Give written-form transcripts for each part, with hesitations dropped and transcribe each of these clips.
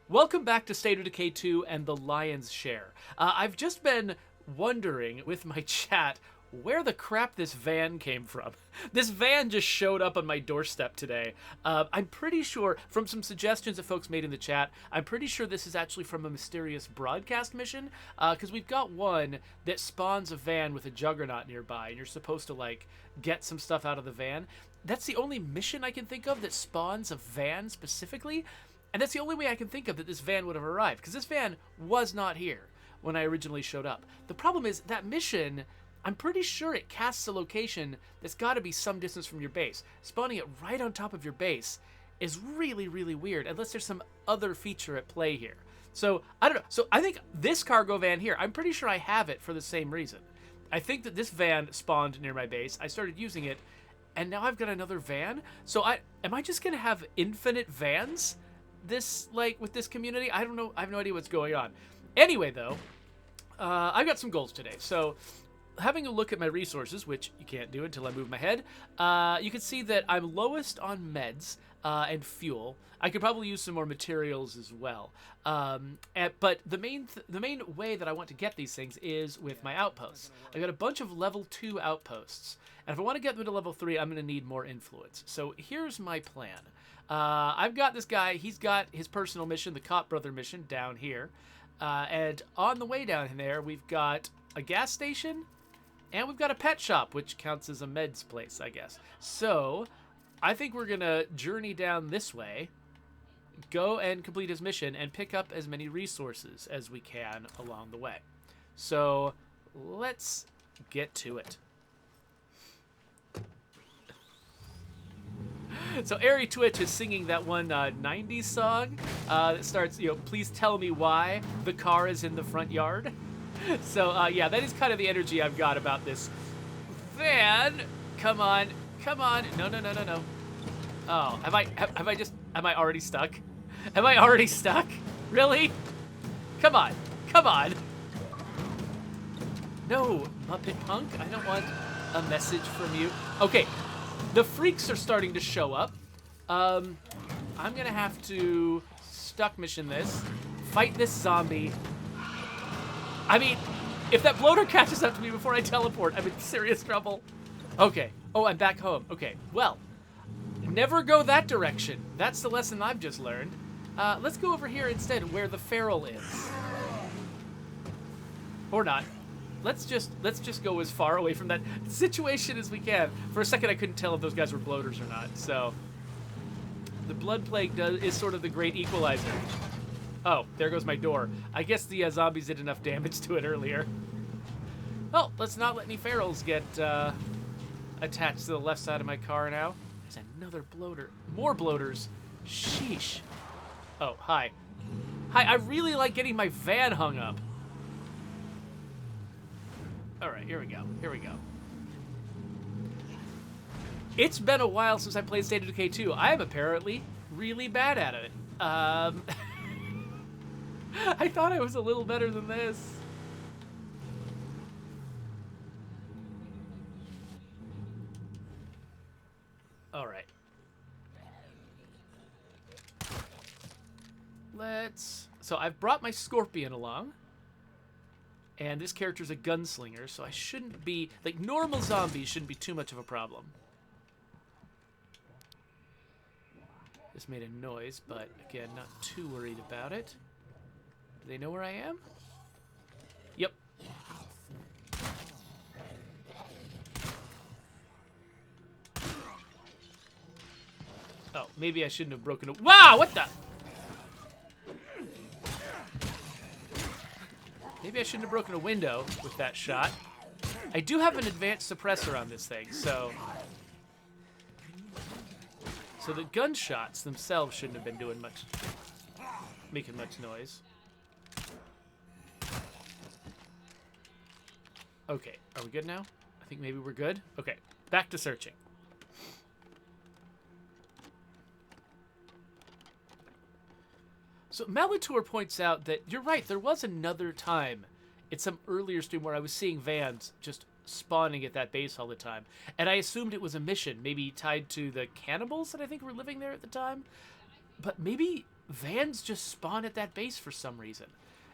Welcome back to State of Decay 2 and the Lion's Share. I've just been wondering with my chat where the crap this van came from. This van just showed up on my doorstep today. I'm pretty sure, from some suggestions that folks made in the chat, I'm pretty sure this is actually from a mysterious broadcast mission, because we've got one that spawns a van with a juggernaut nearby, and you're supposed to, like, get some stuff out of the van. That's the only mission I can think of that spawns a van specifically. And that's the only way I can think of that this van would have arrived, because this van was not here when I originally showed up. The problem is that mission, I'm pretty sure it casts a location that's got to be some distance from your base. Spawning it right on top of your base is really, really weird, unless there's some other feature at play here. So, I don't know. So, I think this cargo van here, I'm pretty sure I have it for the same reason. I think that this van spawned near my base. I started using it, and now I've got another van. So, am I just going to have infinite vans? With this community? I don't know. I have no idea what's going on. Anyway, though, I've got some goals today. So, having a look at my resources, which you can't do until I move my head, you can see that I'm lowest on meds and fuel. I could probably use some more materials as well. But the main way that I want to get these things is with my outposts. I've got a bunch of level 2 outposts. And if I want to get them to level 3, I'm going to need more influence. So here's my plan. I've got this guy. He's got his personal mission, the Cop Brother mission, down here. And on the way down there, we've got a gas station, and we've got a pet shop, which counts as a meds place, I guess. So I think we're going to journey down this way, go and complete his mission, and pick up as many resources as we can along the way. So let's get to it. So Airy Twitch is singing that one 90s song that starts, please tell me why the car is in the front yard. So, yeah, that is kind of the energy I've got about this van. Come on. No. Oh, am I already stuck? Am I already stuck? Really? Come on. No, Muppet Punk, I don't want a message from you. Okay. The freaks are starting to show up. I'm gonna have to stuck mission this. Fight this zombie. I mean, if that bloater catches up to me before I teleport, I'm in serious trouble. Okay. Oh, I'm back home. Okay. Well, never go that direction. That's the lesson I've just learned. Let's go over here instead, where the feral is. Or not. Let's just go as far away from that situation as we can. For a second, I couldn't tell if those guys were bloaters or not. So, the blood plague is sort of the great equalizer. Oh, there goes my door. I guess the zombies did enough damage to it earlier. Well, let's not let any ferals get attached to the left side of my car now. There's another bloater. More bloaters. Sheesh. Oh, hi. Hi, I really like getting my van hung up. All right, here we go. It's been a while since I played State of Decay 2. I am apparently really bad at it. I thought I was a little better than this. All right. So I've brought my scorpion along. And this character's a gunslinger, so I shouldn't be... Like, normal zombies shouldn't be too much of a problem. This made a noise, but, again, not too worried about it. Do they know where I am? Yep. Oh, maybe I shouldn't have broken it. Wow, what the... Maybe I shouldn't have broken a window with that shot. I do have an advanced suppressor on this thing, so the gunshots themselves shouldn't have been making much noise. Okay, are we good now? I think maybe we're good. Okay, back to searching. So Malatour points out that you're right, there was another time in some earlier stream where I was seeing vans just spawning at that base all the time. And I assumed it was a mission, maybe tied to the cannibals that I think were living there at the time. But maybe vans just spawn at that base for some reason.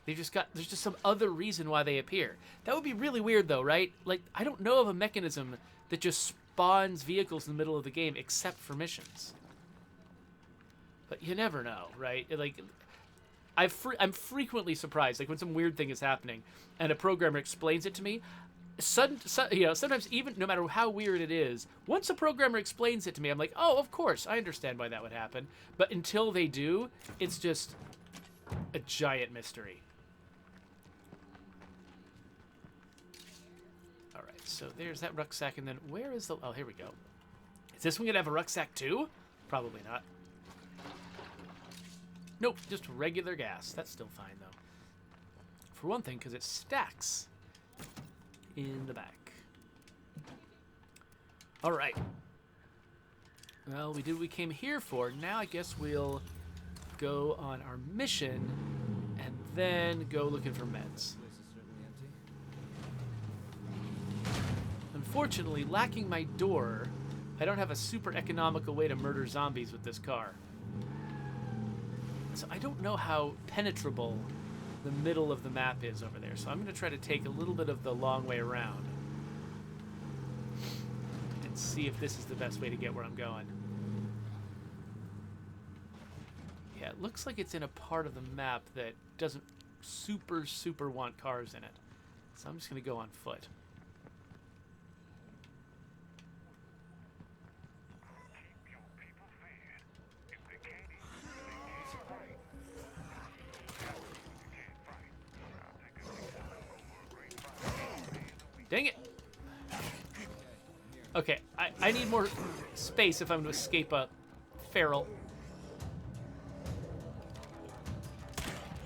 There's just some other reason why they appear. That would be really weird though, right? Like, I don't know of a mechanism that just spawns vehicles in the middle of the game except for missions. But you never know, right? Like, I'm frequently surprised, like when some weird thing is happening and a programmer explains it to me. Sometimes even no matter how weird it is, once a programmer explains it to me, I'm like, oh, of course, I understand why that would happen. But until they do, it's just a giant mystery. All right, so there's that rucksack, and then where is the... Oh, here we go. Is this one gonna have a rucksack too? Probably not. Nope, just regular gas. That's still fine, though. For one thing, because it stacks in the back. All right. Well, we did what we came here for. Now I guess we'll go on our mission and then go looking for meds. Unfortunately, lacking my door, I don't have a super economical way to murder zombies with this car. So I don't know how penetrable the middle of the map is over there. So I'm going to try to take a little bit of the long way around and see if this is the best way to get where I'm going. Yeah, it looks like it's in a part of the map that doesn't super want cars in it. So I'm just going to go on foot. Dang it! Okay, I need more space if I'm to escape a feral.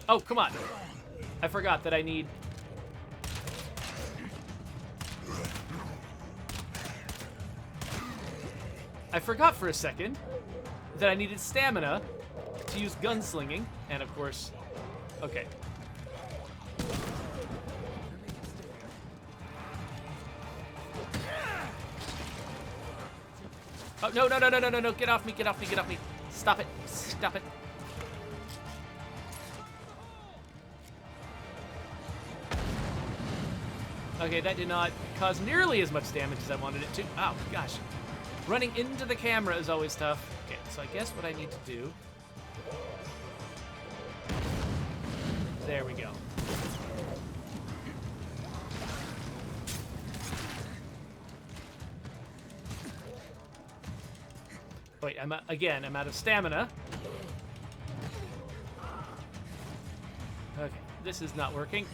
Oh, come on. I forgot that I need... I forgot for a second that I needed stamina to use gunslinging, and of course... Okay. Oh, no, get off me, get off me, get off me. Stop it, stop it. Okay, that did not cause nearly as much damage as I wanted it to. Oh, gosh. Running into the camera is always tough. Okay, so I guess what I need to do... There we go. Wait, I'm out of stamina. Okay, this is not working.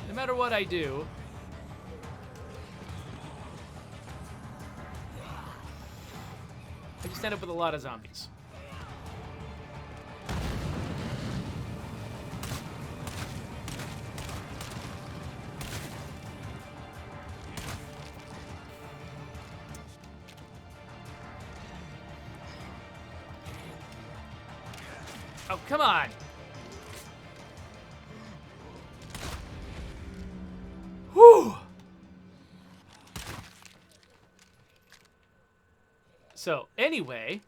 No matter what I do... I just end up with a lot of zombies. Oh, come on! Whew! So, anyway...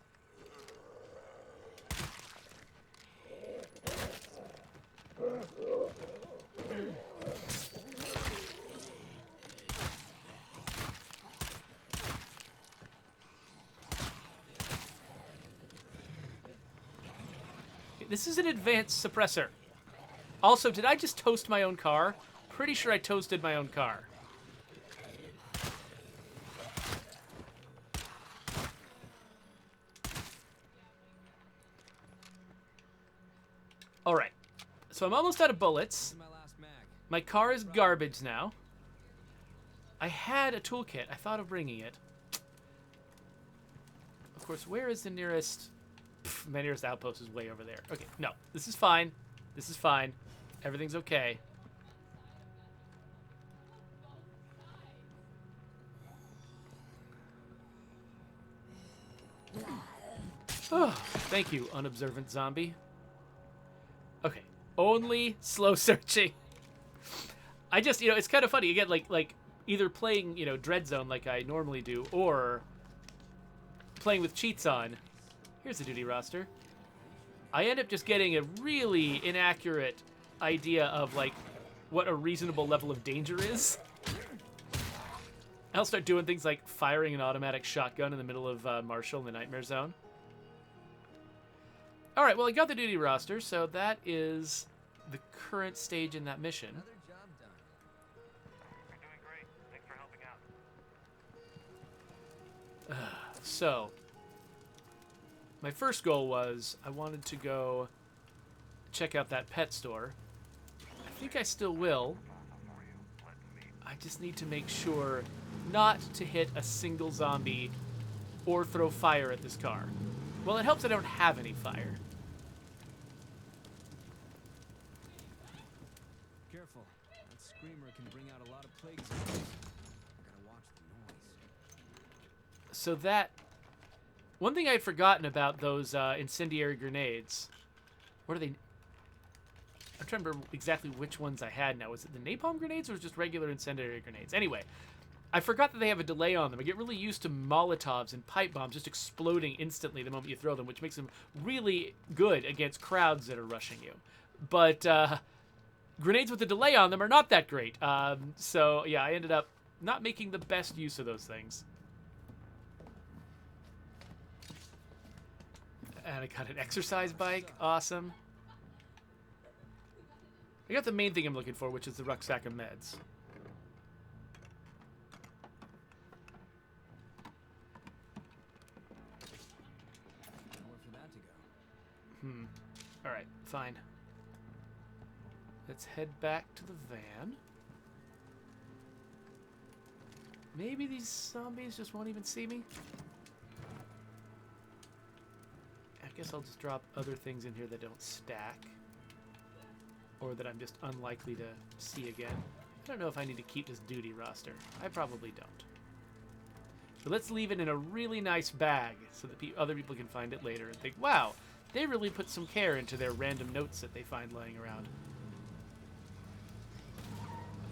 This is an advanced suppressor. Also, did I just toast my own car? Pretty sure I toasted my own car. All right. So I'm almost out of bullets. My car is garbage now. I had a toolkit. I thought of bringing it. Of course, where is the nearest... My nearest outpost is way over there. Okay, no. This is fine. This is fine. Everything's okay. Oh, thank you, unobservant zombie. Okay, only slow searching. I just, it's kind of funny. Again, like either playing, Dread Zone like I normally do, or playing with cheats on. Here's the duty roster. I end up just getting a really inaccurate idea of, like, what a reasonable level of danger is. I'll start doing things like firing an automatic shotgun in the middle of Marshall in the Nightmare Zone. All right, well, I got the duty roster, so that is the current stage in that mission. Another job done. You're doing great. Thanks for helping out. So, my first goal was I wanted to go check out that pet store. I think I still will. I just need to make sure not to hit a single zombie or throw fire at this car. Well, it helps I don't have any fire. Careful. That screamer can bring out a lot of plague zones. I gotta watch the noise. So that... One thing I had forgotten about those incendiary grenades. What are they... I'm trying to remember exactly which ones I had now. Was it the napalm grenades or was it just regular incendiary grenades? Anyway, I forgot that they have a delay on them. I get really used to Molotovs and pipe bombs just exploding instantly the moment you throw them, which makes them really good against crowds that are rushing you. But grenades with a delay on them are not that great. So, yeah, I ended up not making the best use of those things. And I got an exercise bike. Awesome. I got the main thing I'm looking for, which is the rucksack of meds. Nowhere for that to go. Alright, fine. Let's head back to the van. Maybe these zombies just won't even see me? I guess I'll just drop other things in here that don't stack. Or that I'm just unlikely to see again. I don't know if I need to keep this duty roster. I probably don't. But let's leave it in a really nice bag so that other people can find it later and think, wow, they really put some care into their random notes that they find laying around.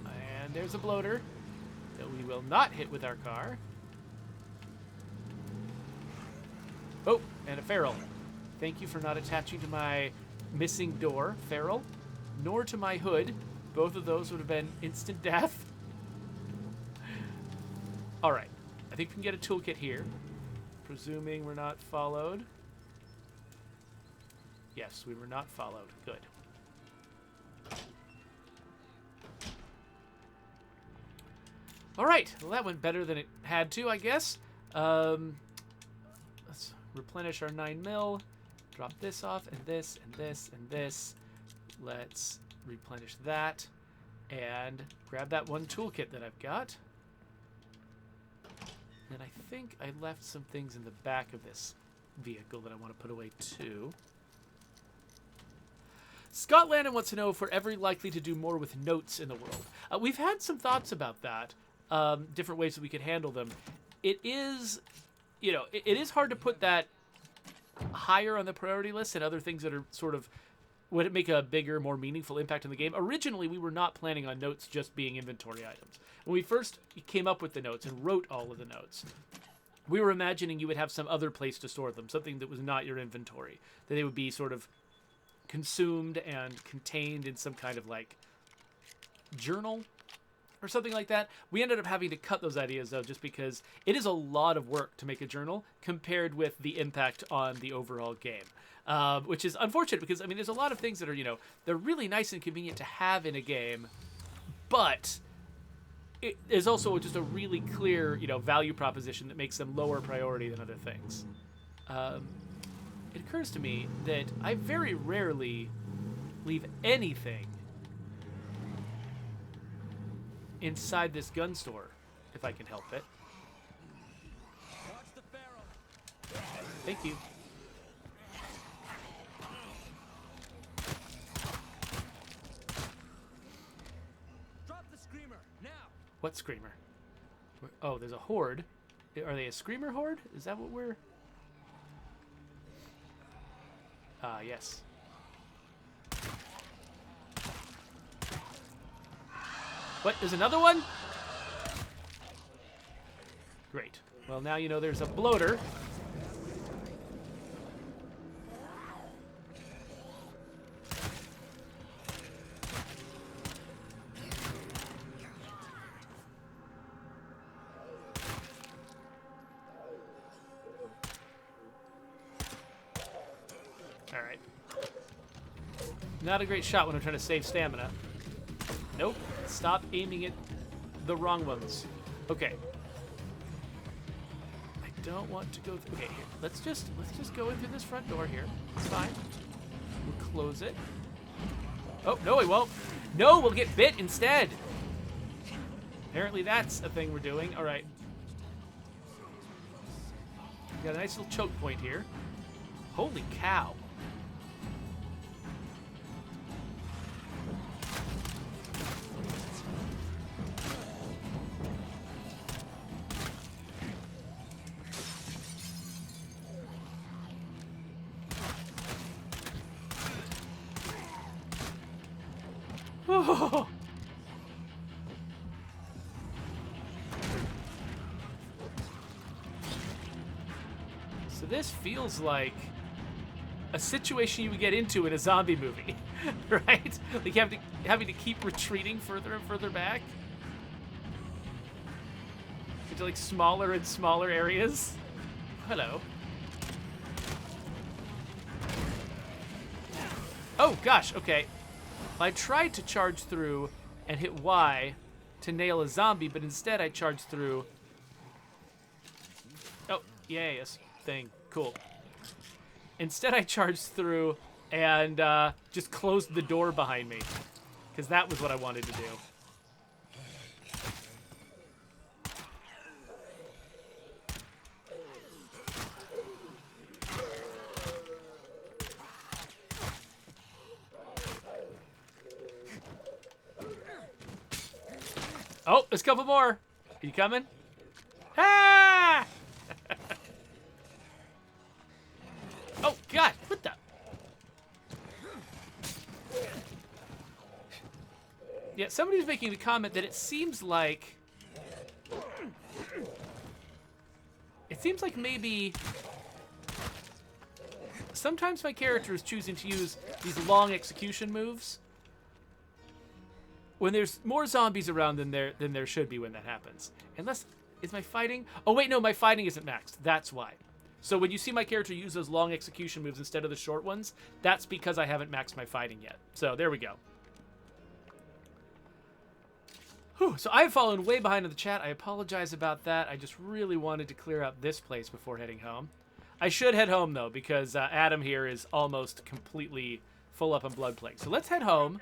And there's a bloater that we will not hit with our car. Oh, and a feral. Thank you for not attaching to my missing door, feral. Nor to my hood. Both of those would have been instant death. Alright. I think we can get a toolkit here. Presuming we're not followed. Yes, we were not followed. Good. Alright. Well, that went better than it had to, I guess. Let's replenish our 9mm. Drop this off, and this, and this, and this. Let's replenish that and grab that one toolkit that I've got. And I think I left some things in the back of this vehicle that I want to put away too. Scott Landon wants to know if we're ever likely to do more with notes in the world. We've had some thoughts about that, different ways that we could handle them. It is, you know, it is hard to put that higher on the priority list than other things that are sort of would it make a bigger, more meaningful impact in the game? Originally, we were not planning on notes just being inventory items. When we first came up with the notes and wrote all of the notes, we were imagining you would have some other place to store them, something that was not your inventory, that they would be sort of consumed and contained in some kind of, like, journal or something like that. We ended up having to cut those ideas, though, just because it is a lot of work to make a journal compared with the impact on the overall game. Which is unfortunate because, I mean, there's a lot of things that are, you know, they're really nice and convenient to have in a game, but it is also just a really clear, you know, value proposition that makes them lower priority than other things. It occurs to me that I very rarely leave anything inside this gun store, if I can help it. Watch the feral. Thank you. Drop the screamer now. What screamer? Oh, there's a horde. Are they a screamer horde? Is that what we're... yes. What? There's another one? Great. Well, now you know there's a bloater. Not a great shot when I'm trying to save stamina. Nope. Stop aiming at the wrong ones. Okay. I don't want to go. Okay, here. Let's just go in through this front door here. It's fine. We'll close it. Oh no, we won't. No, we'll get bit instead. Apparently that's a thing we're doing. All right. We got a nice little choke point here. Holy cow. Oh. So this feels like a situation you would get into in a zombie movie, right? Like having to keep retreating further and further back into like smaller and smaller areas. Hello. Oh gosh, okay. I tried to charge through and hit Y to nail a zombie, but instead I charged through. Oh, yay, a thing. Cool. Instead I charged through and just closed the door behind me, because that was what I wanted to do. Oh, there's a couple more. Are you coming? Ah! Oh, God. What the? Yeah, somebody's making the comment that it seems like maybe sometimes my character is choosing to use these long execution moves when there's more zombies around than there should be when that happens. Unless, is my fighting? Oh wait, no, my fighting isn't maxed. That's why. So when you see my character use those long execution moves instead of the short ones, that's because I haven't maxed my fighting yet. So there we go. Whew, so I've fallen way behind in the chat. I apologize about that. I just really wanted to clear out this place before heading home. I should head home though, because Adam here is almost completely full up on blood plague. So let's head home.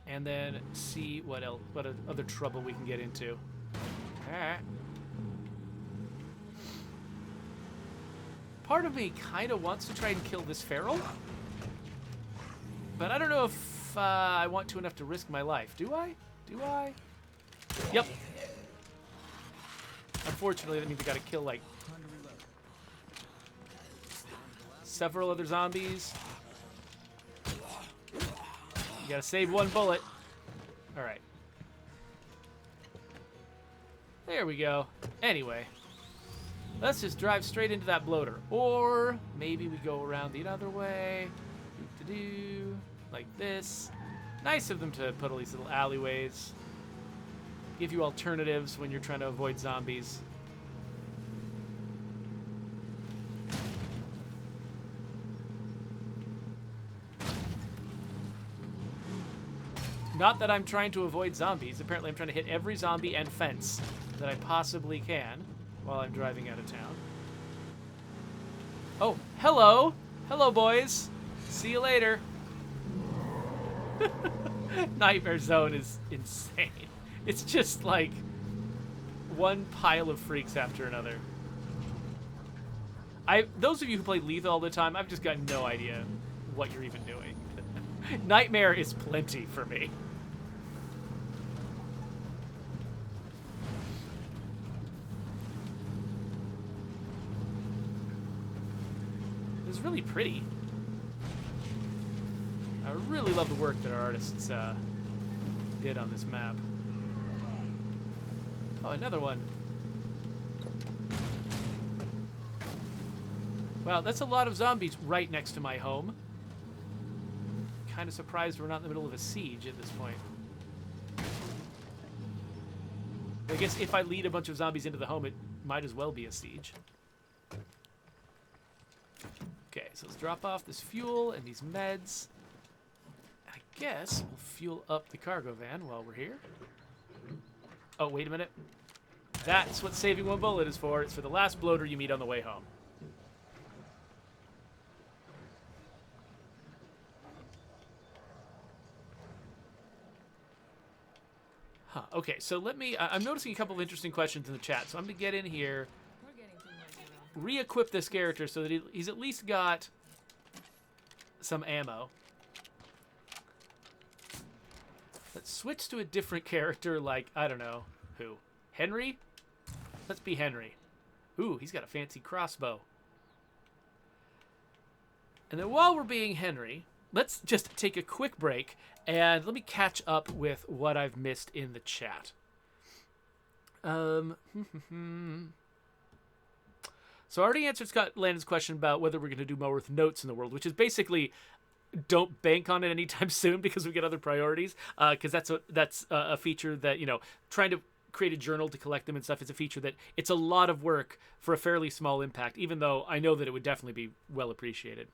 And then see what else, what other trouble we can get into. Alright. Part of me kind of wants to try and kill this feral, but I don't know if I want to enough to risk my life. Do I? Do I? Yep. Unfortunately, that means I gotta kill, like, several other zombies. You gotta save one bullet. Alright. There we go. Anyway. Let's just drive straight into that bloater. Or maybe we go around the other way. Do like this. Nice of them to put all these little alleyways. Give you alternatives when you're trying to avoid zombies. Not that I'm trying to avoid zombies. Apparently I'm trying to hit every zombie and fence that I possibly can while I'm driving out of town. Oh, hello! Hello, boys! See you later. Nightmare Zone is insane. It's just like one pile of freaks after another. Those of you who play Lethal all the time, I've just got no idea what you're even doing. Nightmare is plenty for me. It's really pretty. I really love the work that our artists did on this map. Oh, another one. Wow, that's a lot of zombies right next to my home. Kind of surprised we're not in the middle of a siege at this point. I guess if I lead a bunch of zombies into the home, it might as well be a siege. so let's drop off this fuel and these meds. I guess we'll fuel up the cargo van while we're here. Oh, wait a minute. That's what saving one bullet is for. It's for the last bloater you meet on the way home. Huh, okay, so let me... I'm noticing a couple of interesting questions in the chat, so I'm going to get in here, re-equip this character so that he's at least got some ammo. Let's switch to a different character like, I don't know, who? Henry? Let's be Henry. Ooh, he's got a fancy crossbow. And then while we're being Henry, let's just take a quick break and let me catch up with what I've missed in the chat. So I already answered Scott Landon's question about whether we're going to do Mow Earth Notes in the world, which is basically don't bank on it anytime soon because we get other priorities. Because that's a feature that, you know, trying to create a journal to collect them and stuff is a feature that it's a lot of work for a fairly small impact, even though I know that it would definitely be well appreciated.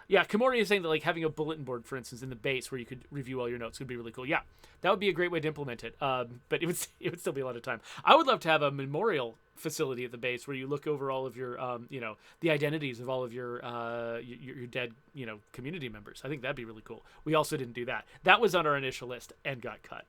Yeah, Kamori is saying that like having a bulletin board, for instance, in the base where you could review all your notes would be really cool. Yeah, that would be a great way to implement it. But it would still be a lot of time. I would love to have a memorial facility at the base where you look over all of your, you know, the identities of all of your dead, you know, community members. I think that'd be really cool. We also didn't do that. That was on our initial list and got cut.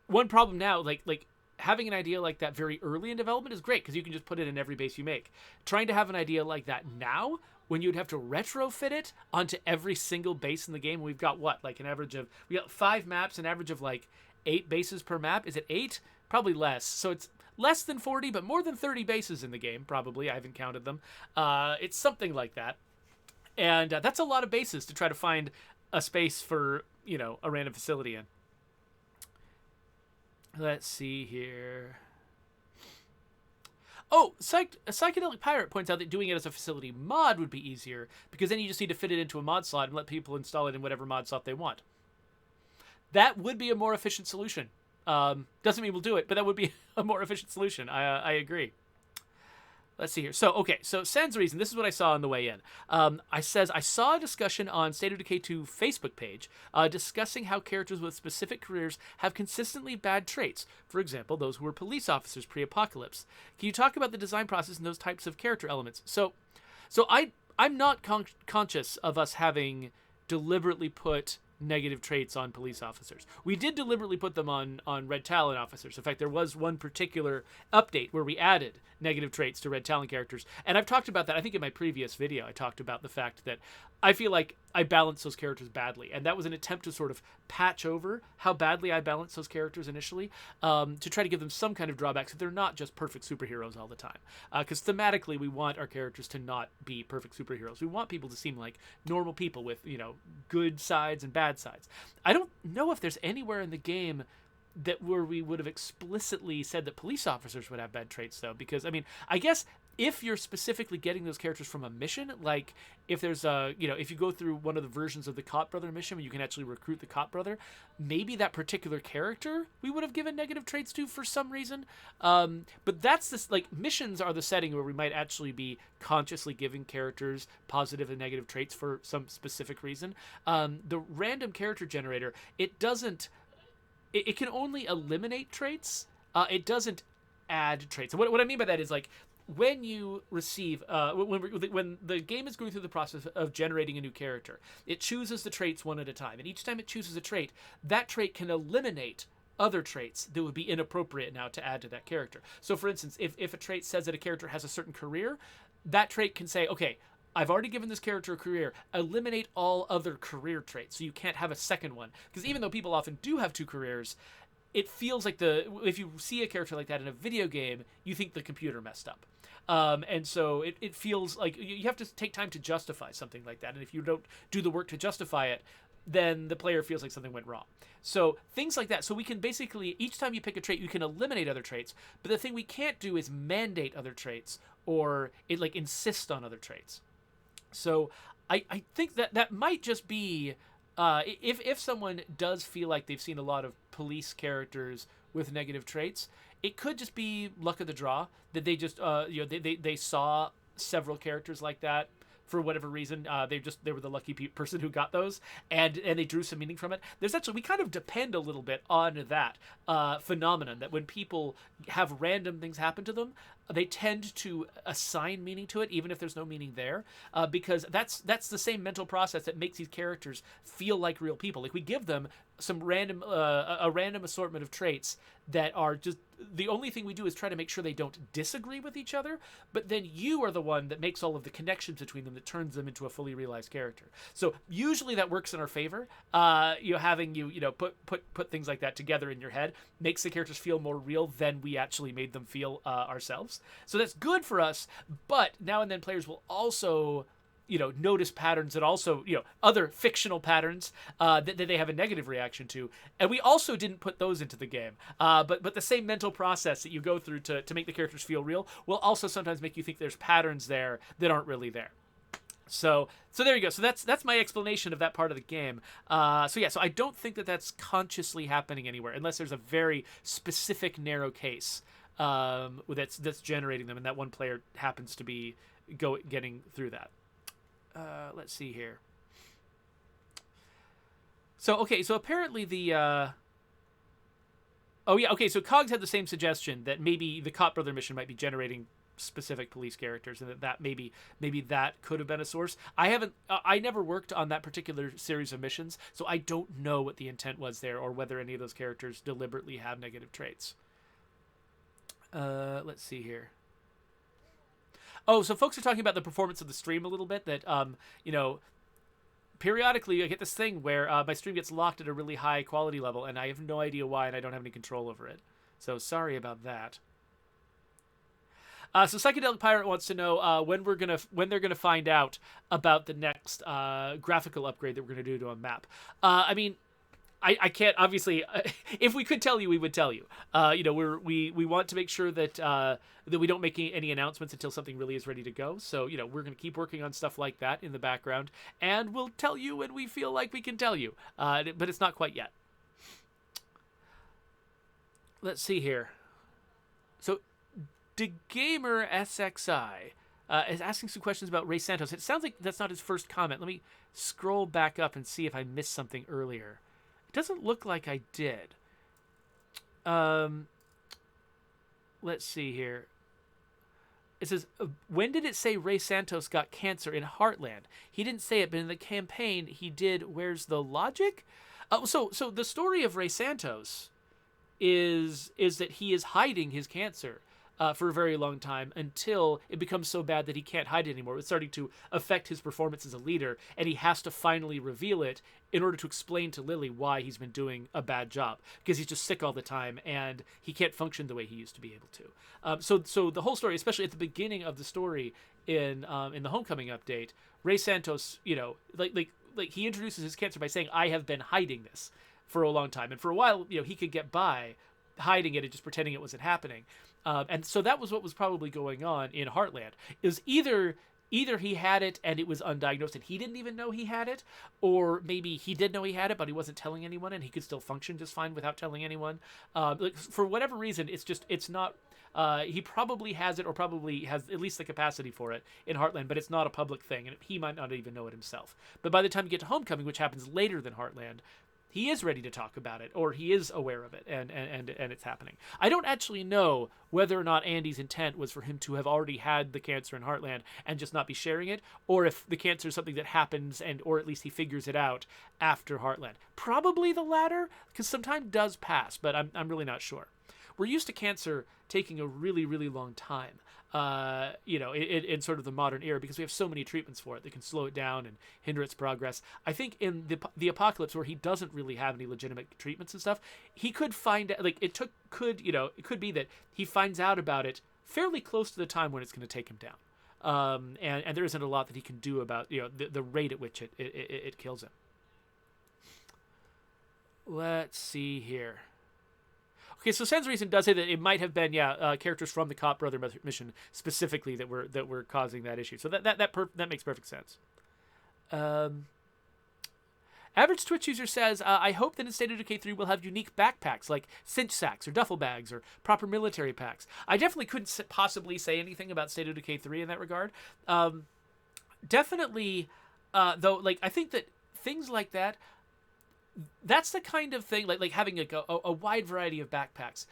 One problem now, like having an idea like that very early in development is great because you can just put it in every base you make. Trying to have an idea like that now, when you'd have to retrofit it onto every single base in the game, we've got what, like an average of, we got 5 maps, an average of like 8 bases per map. Is it 8? Probably less. So it's less than 40, but more than 30 bases in the game, probably. I haven't counted them. It's something like that. And that's a lot of bases to try to find a space for, you know, a random facility in. Let's see here. Oh, Psychedelic Pirate points out that doing it as a facility mod would be easier because then you just need to fit it into a mod slot and let people install it in whatever mod slot they want. That would be a more efficient solution. Doesn't mean we'll do it, but that would be a more efficient solution. I agree. Let's see here. So, okay. So, Sen's reason, this is what I saw on the way in. I saw a discussion on State of Decay 2 Facebook page discussing how characters with specific careers have consistently bad traits. For example, those who were police officers pre-apocalypse. Can you talk about the design process and those types of character elements? So I'm not conscious of us having deliberately put negative traits on police officers. We did deliberately put them on Red Talon officers. In fact, there was one particular update where we added negative traits to Red Talon characters. And I've talked about that. I think in my previous video, I talked about the fact that I feel like I balanced those characters badly. And that was an attempt to sort of patch over how badly I balanced those characters initially, to try to give them some kind of drawback so they're not just perfect superheroes all the time. Because thematically, we want our characters to not be perfect superheroes. We want people to seem like normal people with, you know, good sides and bad sides. I don't know if there's anywhere in the game that where we would have explicitly said that police officers would have bad traits, though, because I mean, I guess if you're specifically getting those characters from a mission, like if there's a, you know, if you go through one of the versions of the Cop Brother mission where you can actually recruit the Cop Brother, maybe that particular character we would have given negative traits to for some reason. But that's this, like, missions are the setting where we might actually be consciously giving characters positive and negative traits for some specific reason. The random character generator, it doesn't, it can only eliminate traits. It doesn't add traits. And what I mean by that is, like, when you receive, when the game is going through the process of generating a new character, it chooses the traits one at a time. And each time it chooses a trait, that trait can eliminate other traits that would be inappropriate now to add to that character. So, for instance, if a trait says that a character has a certain career, that trait can say, okay, I've already given this character a career. Eliminate all other career traits, so you can't have a second one. Because even though people often do have 2 careers, it feels like if you see a character like that in a video game, you think the computer messed up. And so it feels like you have to take time to justify something like that. And if you don't do the work to justify it, then the player feels like something went wrong. So things like that. So we can basically, each time you pick a trait, you can eliminate other traits. But the thing we can't do is mandate other traits or insist on other traits. So I think that might just be, if someone does feel like they've seen a lot of police characters with negative traits, It could just be luck of the draw that they just they saw several characters like that for whatever reason. They were the lucky person who got those, and they drew some meaning from it. There's actually, we kind of depend a little bit on that phenomenon, that when people have random things happen to them, they tend to assign meaning to it, even if there's no meaning there, because that's the same mental process that makes these characters feel like real people. Like, we give them some random a random assortment of traits that are just, the only thing we do is try to make sure they don't disagree with each other, but then you are the one that makes all of the connections between them that turns them into a fully realized character. So usually that works in our favor. Having put things like that together in your head makes the characters feel more real than we actually made them feel ourselves. So that's good for us, but now and then players will also notice patterns that also, other fictional patterns that they have a negative reaction to. And we also didn't put those into the game. But the same mental process that you go through to make the characters feel real will also sometimes make you think there's patterns there that aren't really there. So there you go. So that's my explanation of that part of the game. So I don't think that that's consciously happening anywhere, unless there's a very specific narrow case that's generating them, and that one player happens to be getting through that. Let's see here. So apparently the so Cogs had the same suggestion that maybe the Cop Brother mission might be generating specific police characters, and that maybe that could have been a source. I never worked on that particular series of missions, so I don't know what the intent was there, or whether any of those characters deliberately have negative traits. Let's see here. Oh, so folks are talking about the performance of the stream a little bit, that, periodically I get this thing where my stream gets locked at a really high quality level, and I have no idea why, and I don't have any control over it. So sorry about that. So Psychedelic Pirate wants to know when they're gonna find out about the next graphical upgrade that we're gonna do to a map. I can't, obviously. If we could tell you, we would tell you. We want to make sure that we don't make any announcements until something really is ready to go. So we're going to keep working on stuff like that in the background, and we'll tell you when we feel like we can tell you. But it's not quite yet. Let's see here. So, DeGamer SXI is asking some questions about Ray Santos. It sounds like that's not his first comment. Let me scroll back up and see if I missed something earlier. It doesn't look like I did. Let's see here. It says, when did it say Ray Santos got cancer in Heartland? He didn't say it, but in the campaign he did. Where's the logic? So the story of Ray Santos is that he is hiding his cancer for a very long time, until it becomes so bad that he can't hide it anymore. It's starting to affect his performance as a leader, and he has to finally reveal it in order to explain to Lily why he's been doing a bad job, because he's just sick all the time and he can't function the way he used to be able to. So the whole story, especially at the beginning of the story in the Homecoming update, Ray Santos, like he introduces his cancer by saying, "I have been hiding this for a long time," and for a while, he could get by hiding it and just pretending it wasn't happening. And so that was what was probably going on in Heartland. Is either he had it and it was undiagnosed and he didn't even know he had it, or maybe he did know he had it but he wasn't telling anyone and he could still function just fine without telling anyone. For whatever reason, it's not. He probably has it, or probably has at least the capacity for it in Heartland, but it's not a public thing, and he might not even know it himself. But by the time you get to Homecoming, which happens later than Heartland, he is ready to talk about it, or he is aware of it, and it's happening. I don't actually know whether or not Andy's intent was for him to have already had the cancer in Heartland and just not be sharing it, or if the cancer is something that happens, or at least he figures it out after Heartland. Probably the latter, because some time does pass, but I'm really not sure. We're used to cancer taking a really, really long time, in sort of the modern era, because we have so many treatments for it that can slow it down and hinder its progress. I think in the Apocalypse, where he doesn't really have any legitimate treatments and stuff, he could find, it could be that he finds out about it fairly close to the time when it's going to take him down. And there isn't a lot that he can do about, the rate at which it kills him. Let's see here. Okay, so Sans Reason does say that it might have been, characters from the Cop Brother mission specifically that were causing that issue. So that makes perfect sense. And Average Twitch user says, I hope that in State of Decay 3 we'll have unique backpacks like cinch sacks or duffel bags or proper military packs. I definitely couldn't possibly say anything about State of Decay 3 in that regard. Definitely, though, like, I think that things like that, that's the kind of thing, like having like a wide variety of backpacks.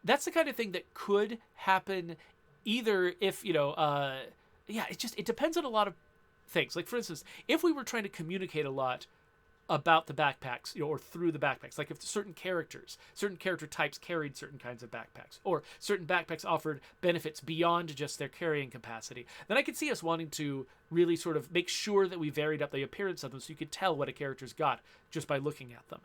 That's the kind of thing that could happen either if, it depends on a lot of things. Like, for instance, if we were trying to communicate a lot about the backpacks, or through the backpacks, like if certain character types carried certain kinds of backpacks, or certain backpacks offered benefits beyond just their carrying capacity, then I could see us wanting to really sort of make sure that we varied up the appearance of them so you could tell what a character's got just by looking at them,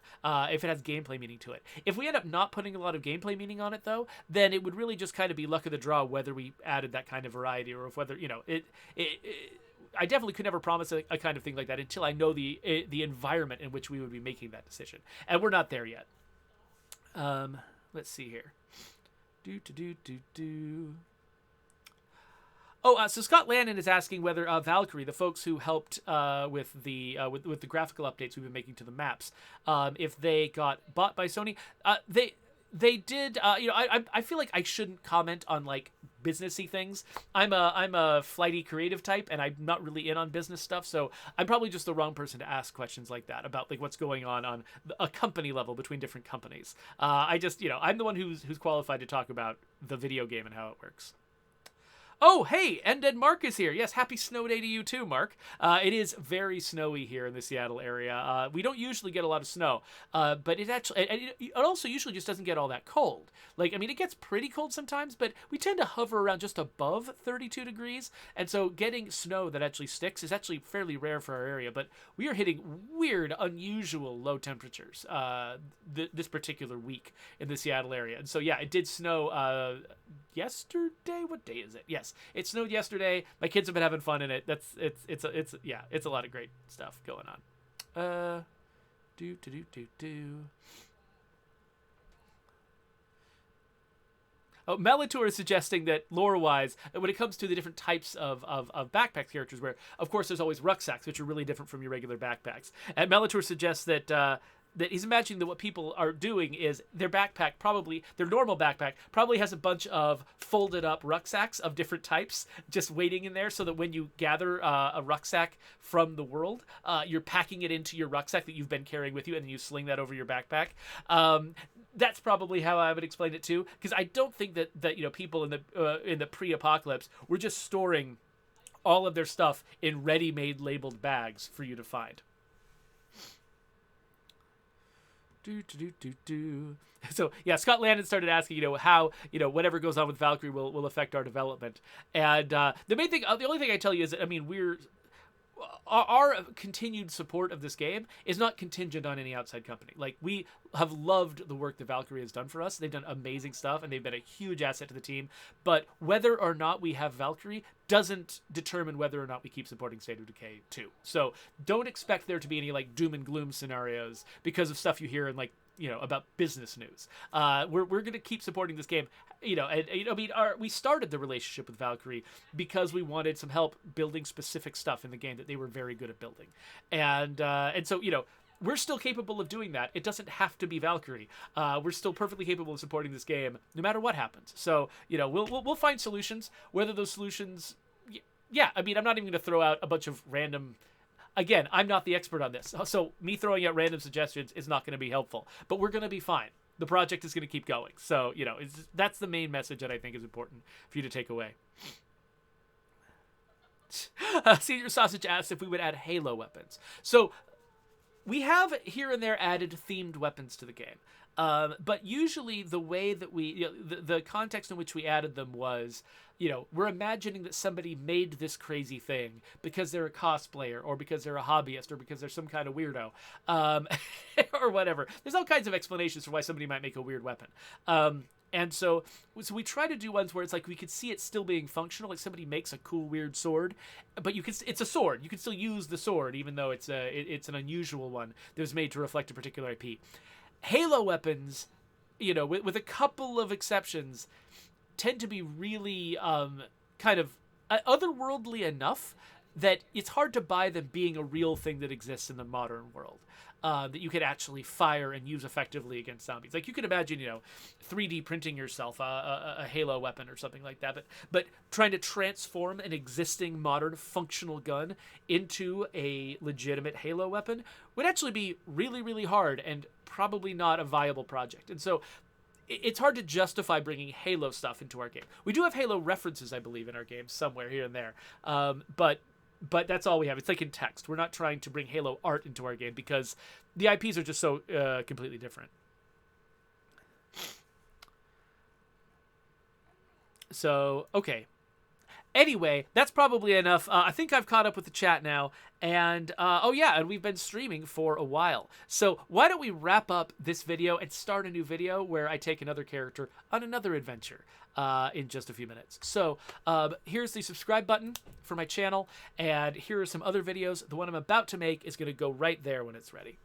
if it has gameplay meaning to it. If we end up not putting a lot of gameplay meaning on it, though, then it would really just kind of be luck of the draw whether we added that kind of variety, or if whether, I definitely could never promise a kind of thing like that until I know the environment in which we would be making that decision, and we're not there yet. Let's see here. So Scott Landon is asking whether Valkyrie, the folks who helped with the graphical updates we've been making to the maps, if they got bought by Sony. They did. I feel like I shouldn't comment on like businessy things. I'm a flighty creative type, and I'm not really in on business stuff, so I'm probably just the wrong person to ask questions like that about like what's going on a company level between different companies. I'm the one who's qualified to talk about the video game and how it works. Oh, hey, Ended Mark is here. Yes, happy snow day to you too, Mark. It is very snowy here in the Seattle area. We don't usually get a lot of snow, but it also usually just doesn't get all that cold. Like, I mean, it gets pretty cold sometimes, but we tend to hover around just above 32 degrees, and so getting snow that actually sticks is actually fairly rare for our area, but we are hitting weird, unusual low temperatures this particular week in the Seattle area. And so, yeah, it did snow yesterday. What day is it? Yes, it snowed yesterday. My kids have been having fun in it. It's a lot of great stuff going on. Oh, Melitor is suggesting that lore-wise, when it comes to the different types of backpack characters, where of course there's always rucksacks, which are really different from your regular backpacks, and Melitor suggests that he's imagining that what people are doing is their normal backpack probably has a bunch of folded up rucksacks of different types just waiting in there, so that when you gather a rucksack from the world, you're packing it into your rucksack that you've been carrying with you, and then you sling that over your backpack. That's probably how I would explain it too, because I don't think that people in the pre-apocalypse were just storing all of their stuff in ready-made labeled bags for you to find. So yeah, Scott Landon started asking, how whatever goes on with Valkyrie will affect our development, and the only thing I tell you is that, I mean, our continued support of this game is not contingent on any outside company. Like, we have loved the work that Valkyrie has done for us. They've done amazing stuff, and they've been a huge asset to the team. But whether or not we have Valkyrie doesn't determine whether or not we keep supporting State of Decay 2. So don't expect there to be any like doom and gloom scenarios because of stuff you hear in like about business news. We're going to keep supporting this game. We started the relationship with Valkyrie because we wanted some help building specific stuff in the game that they were very good at building, and so we're still capable of doing that. It doesn't have to be Valkyrie. We're still perfectly capable of supporting this game no matter what happens. So we'll find solutions. Whether those solutions, I mean, I'm not even going to throw out a bunch of random. Again, I'm not the expert on this, so me throwing out random suggestions is not going to be helpful. But we're going to be fine. The project is going to keep going. So, that's the main message that I think is important for you to take away. Senior Sausage asked if we would add Halo weapons. So, we have here and there added themed weapons to the game. But usually the way that the context in which we added them was, we're imagining that somebody made this crazy thing because they're a cosplayer, or because they're a hobbyist, or because they're some kind of weirdo, or whatever. There's all kinds of explanations for why somebody might make a weird weapon. And so we try to do ones where it's like we could see it still being functional, like somebody makes a cool weird sword, but it's a sword. You can still use the sword even though it's an unusual one that was made to reflect a particular IP. Halo weapons, with a couple of exceptions, tend to be really kind of otherworldly enough that it's hard to buy them being a real thing that exists in the modern world. that you could actually fire and use effectively against zombies. Like you could imagine, 3D printing yourself a Halo weapon or something like that, but trying to transform an existing modern functional gun into a legitimate Halo weapon would actually be really, really hard and probably not a viable project. And so it's hard to justify bringing Halo stuff into our game. We do have Halo references, I believe, in our game somewhere here and there, but that's all we have. It's like in text. We're not trying to bring Halo art into our game because the IPs are just so completely different. So, okay. Anyway, that's probably enough. I think I've caught up with the chat now. And, and we've been streaming for a while. So why don't we wrap up this video and start a new video where I take another character on another adventure in just a few minutes. So here's the subscribe button for my channel. And here are some other videos. The one I'm about to make is going to go right there when it's ready.